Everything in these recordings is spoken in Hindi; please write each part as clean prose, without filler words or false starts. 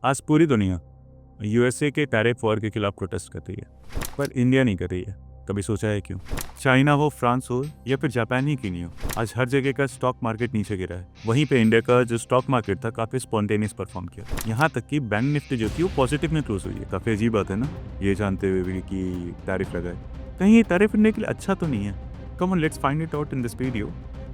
आज पूरी दुनिया यूएसए के टैरिफ वॉर के खिलाफ प्रोटेस्ट कर रही है, पर इंडिया नहीं कर रही है। कभी सोचा है क्यों? चाइना हो, फ्रांस हो या फिर जापान ही क्यों नहीं हो, आज हर जगह का स्टॉक मार्केट नीचे गिरा है। वहीं पे इंडिया का जो स्टॉक मार्केट था काफी स्पॉन्टेनियस परफॉर्म किया, यहाँ तक कि बैंक निफ्टी जो थी वो पॉजिटिव में क्लोज हुई है। काफी अजीब बात है ना, ये जानते हुए भी कि टैरिफ लगाए। कहीं ये टैरिफ इंडिया के लिए अच्छा तो नहीं है? Come on, let's find it out in this video.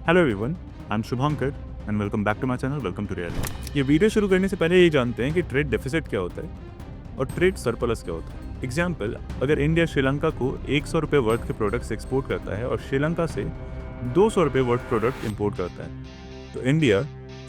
Hello everyone, I am Shubhankar and welcome back to my channel, welcome to reality. ये वीडियो शुरू करने से पहले ये जानते हैं कि ट्रेड डेफिसिट क्या होता है और ट्रेड सरप्लस क्या होता है। एग्जाम्पल, अगर इंडिया श्रीलंका को 100 रुपये वर्थ के प्रोडक्ट्स एक्सपोर्ट करता है और श्रीलंका से 200 रुपये वर्थ प्रोडक्ट इंपोर्ट करता है, तो इंडिया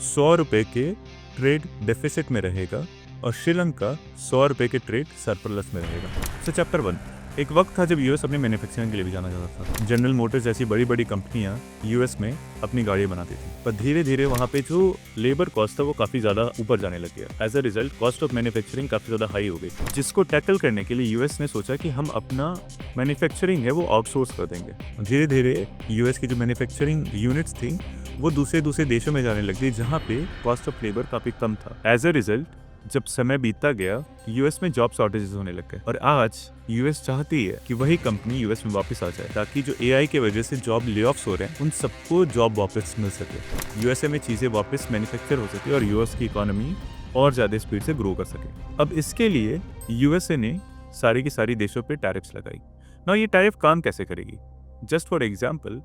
100 रुपये के ट्रेड डेफिसिट में रहेगा और श्रीलंका 100 रुपये के ट्रेड सरप्लस में रहेगा। सो चैप्टर 1। एक वक्त था जब यूएस अपनी मैन्युफैक्चरिंग के लिए भी जाना जाता था। जनरल मोटर्स जैसी बड़ी बड़ी कंपनियां यूएस में अपनी गाड़ियां बनाती थी, पर धीरे धीरे वहां पे जो लेबर कॉस्ट था वो काफी ज्यादा ऊपर जाने लग गया। As a result cost of manufacturing काफी ज्यादा हाई हो गई, जिसको टैकल करने के लिए यूएस ने सोचा कि हम अपना मैन्युफैक्चरिंग है वो आउटसोर्स कर देंगे। धीरे धीरे यूएस की जो मैन्युफैक्चरिंग यूनिट्स थी वो दूसरे देशों में जाने लग गई, जहाँ पे कॉस्ट ऑफ लेबर काफी कम था। एज अ रिजल्ट जब समय बीतता गया, यूएस में जॉब शॉर्टेजेस होने लग गए और आज यूएस चाहती है कि वही कंपनी यूएस में वापस आ जाए, ताकि जो एआई के वजह से जॉब ले ऑफ्स हो रहे हैं उन सबको जॉब वापस मिल सके, यूएसए में चीजें वापस मैन्युफैक्चर हो सके और यूएस की इकोनॉमी और ज्यादा स्पीड से ग्रो कर सके। अब इसके लिए यूएसए ने सारी की सारी देशों पे टैरिफ्स लगाई। ना ये टैरिफ काम कैसे करेगी? जस्ट फॉर एग्जाम्पल,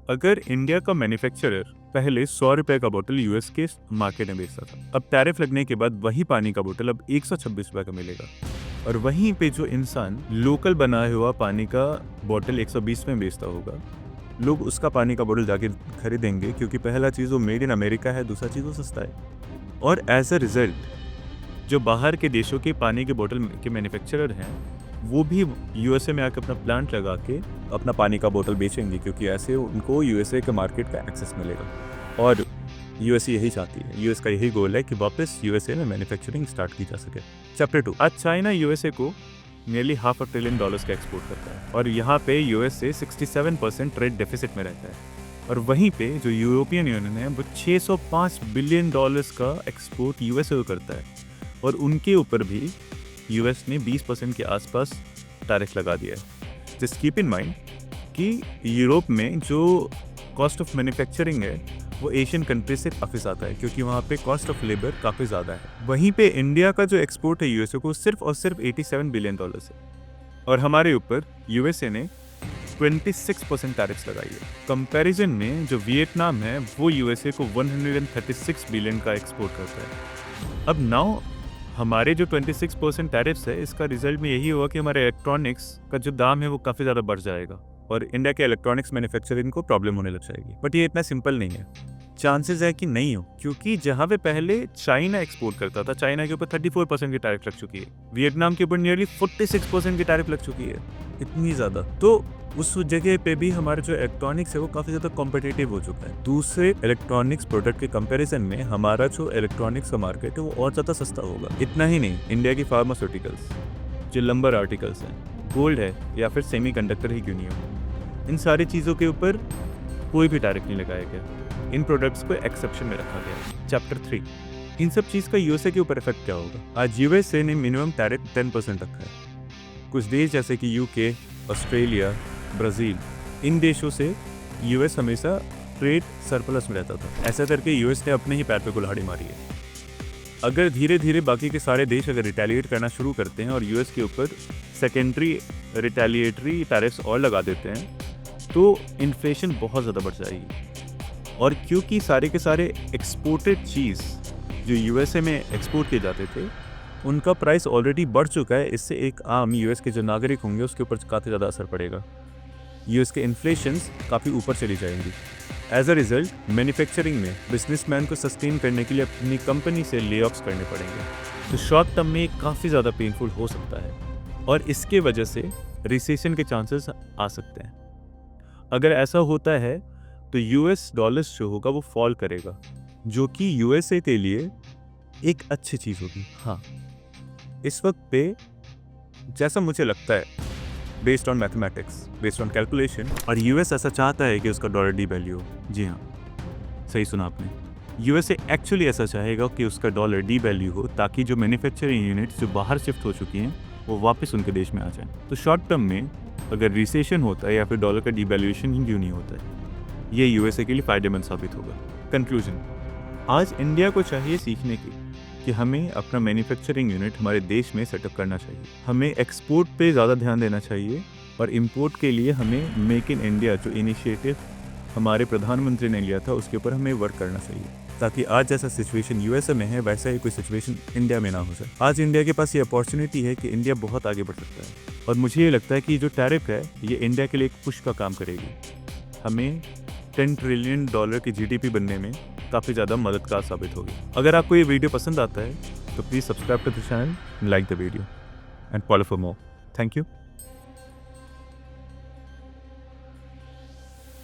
अगर इंडिया का मैन्युफैक्चरर पहले 100 रुपए का बोतल यूएस के मार्केट में बेचता था, अब टैरिफ लगने के बाद वही पानी का बोतल अब 126 रुपए का मिलेगा। और वहीं पे जो इंसान लोकल बनाया हुआ पानी का बोतल 120 में बेचता होगा, लोग उसका पानी का बोतल जाके खरीदेंगे, क्योंकि पहला चीज़ वो मेड इन अमेरिका है, दूसरा चीज़ वो सस्ता है। और एज अ रिजल्ट जो बाहर के देशों के पानी के बोतल के मैन्युफैक्चरर हैं वो भी यूएसए में आकर अपना प्लांट लगा के अपना पानी का बोतल बेचेंगे, क्योंकि ऐसे उनको यूएसए के मार्केट का एक्सेस मिलेगा। और यूएसए यही चाहती है, यूएस का यही गोल है कि वापस यूएसए में मैन्युफैक्चरिंग स्टार्ट की जा सके। चैप्टर 2। आज चाइना यूएसए को नियरली $500 बिलियन का एक्सपोर्ट करता है और यहाँ पे यूएसए 67% ट्रेड डेफिसिट में रहता है। और वहीं पे जो यूरोपियन यूनियन है वो $605 बिलियन का एक्सपोर्ट यूएसए को करता है और उनके ऊपर भी यूएस ने 20% के आसपास टैरिफ लगा दिया है। जस्ट कीप इन माइंड कि यूरोप में जो कॉस्ट ऑफ मैन्युफैक्चरिंग है वो एशियन कंट्री से काफ़ी ज़्यादा है, क्योंकि वहाँ पे कॉस्ट ऑफ लेबर काफ़ी ज़्यादा है। वहीं पे इंडिया का जो एक्सपोर्ट है यूएसए को सिर्फ और सिर्फ $87 बिलियन है और हमारे ऊपर यूएसए ने 26% टैरिफ्स लगाई है। कंपैरिजन में जो वियतनाम है वो यूएसए को 136 बिलियन का एक्सपोर्ट करता है। अब नाउ हमारे जो 26% टैरिफ्स है, इसका रिजल्ट में यही हुआ कि हमारे इलेक्ट्रॉनिक्स का जो दाम है वो काफ़ी ज़्यादा बढ़ जाएगा और इंडिया के इलेक्ट्रॉनिक्स मैन्युफैक्चरिंग को प्रॉब्लम होने लग जाएगी। बट ये इतना सिंपल नहीं है, चांसेस है कि नहीं हो, क्योंकि जहाँ पे पहले चाइना एक्सपोर्ट करता था, चाइना के ऊपर 34% की टैरिफ लग चुकी है, वियतनाम के ऊपर नियरली 46% की टैरिफ लग चुकी है, इतनी ज़्यादा। तो उस जगह पे भी हमारे जो इलेक्ट्रॉनिक्स है वो काफ़ी ज़्यादा कॉम्पिटिटिव हो चुका है। दूसरे इलेक्ट्रॉनिक्स प्रोडक्ट के कंपैरिजन में हमारा जो इलेक्ट्रॉनिक्स का मार्केट है वो और ज़्यादा सस्ता होगा। इतना ही नहीं, इंडिया की फार्मास्यूटिकल्स, जो लंबर आर्टिकल्स हैं, गोल्ड है या फिर सेमीकंडक्टर ही क्यों नहीं हो, इन सारी चीज़ों के ऊपर कोई भी टैरिफ नहीं लगाया गया, इन प्रोडक्ट्स को एक्सेप्शन में रखा गया। चैप्टर 3। इन सब चीज़ का यूएसए के ऊपर इफेक्ट क्या होगा? आज यूएसए ने मिनिमम टैरिफ 10% रखा है। कुछ देश जैसे कि यूके, ऑस्ट्रेलिया, ब्राज़ील, इन देशों से यूएस हमेशा ट्रेड सरप्लस में रहता था। ऐसा करके यूएस ने अपने ही पैर पे कुल्हाड़ी मारी है। अगर धीरे धीरे बाकी के सारे देश अगर रिटेलिएट करना शुरू करते हैं और यूएस के ऊपर सेकेंडरी रिटेलिएटरी टैरिफ्स और लगा देते हैं, तो इन्फ्लेशन बहुत ज़्यादा बढ़ जाएगी। और क्योंकि सारे के सारे एक्सपोर्टेड चीज़ जो यूएसए में एक्सपोर्ट किए जाते थे उनका प्राइस ऑलरेडी बढ़ चुका है, इससे एक आम यूएस के जो नागरिक होंगे उसके ऊपर काफ़ी ज़्यादा असर पड़ेगा। यूएस के इन्फ्लेशंस काफ़ी ऊपर चली जाएंगी। एज अ रिजल्ट मैन्युफैक्चरिंग में बिजनेसमैन को सस्टेन करने के लिए अपनी कंपनी से ले ऑफ्स करने पड़ेंगे, तो शॉर्ट टर्म में काफ़ी ज़्यादा पेनफुल हो सकता है और इसके वजह से रिसेशन के चांसेस आ सकते हैं। अगर ऐसा होता है तो यूएस डॉलर्स जो होगा वो फॉल करेगा, जो कि यूएसए के लिए एक अच्छी चीज़ होगी। हाँ, इस वक्त पे जैसा मुझे लगता है, based on mathematics, based on calculation, और यूएस ऐसा चाहता है कि उसका डॉलर डीवैल्यू हो। जी हाँ, सही सुना आपने। यूएसए एक्चुअली ऐसा चाहेगा कि उसका डॉलर डी वैल्यू हो, ताकि जो मैन्युफैक्चरिंग यूनिट्स जो बाहर शिफ्ट हो चुकी हैं वो वापस उनके देश में आ जाएं। तो शॉर्ट टर्म में अगर रिसेशन होता है या फिर डॉलर का डिवैल्यूएशन ही क्यों नहीं होता है, ये यूएसए के लिए फ़ायदेमंद साबित होगा। कंक्लूजन, आज इंडिया को चाहिए सीखने की कि हमें अपना मैन्युफैक्चरिंग यूनिट हमारे देश में सेटअप करना चाहिए। हमें एक्सपोर्ट पे ज़्यादा ध्यान देना चाहिए और इंपोर्ट के लिए हमें मेक इन इंडिया जो इनिशिएटिव हमारे प्रधानमंत्री ने लिया था उसके ऊपर हमें वर्क करना चाहिए, ताकि आज जैसा सिचुएशन यूएसए में है वैसा ही कोई सिचुएशन इंडिया में ना हो जाए। आज इंडिया के पास ये अपॉर्चुनिटी है कि इंडिया बहुत आगे बढ़ सकता है और मुझे ये लगता है कि जो टैरिफ है ये इंडिया के लिए एक पुश का काम करेगी। हमें $10 ट्रिलियन की जीडीपी बनने में काफ़ी ज़्यादा मददगार साबित होगी। अगर आपको ये वीडियो पसंद आता है तो please subscribe to the channel, like the video and follow for more. Thank you.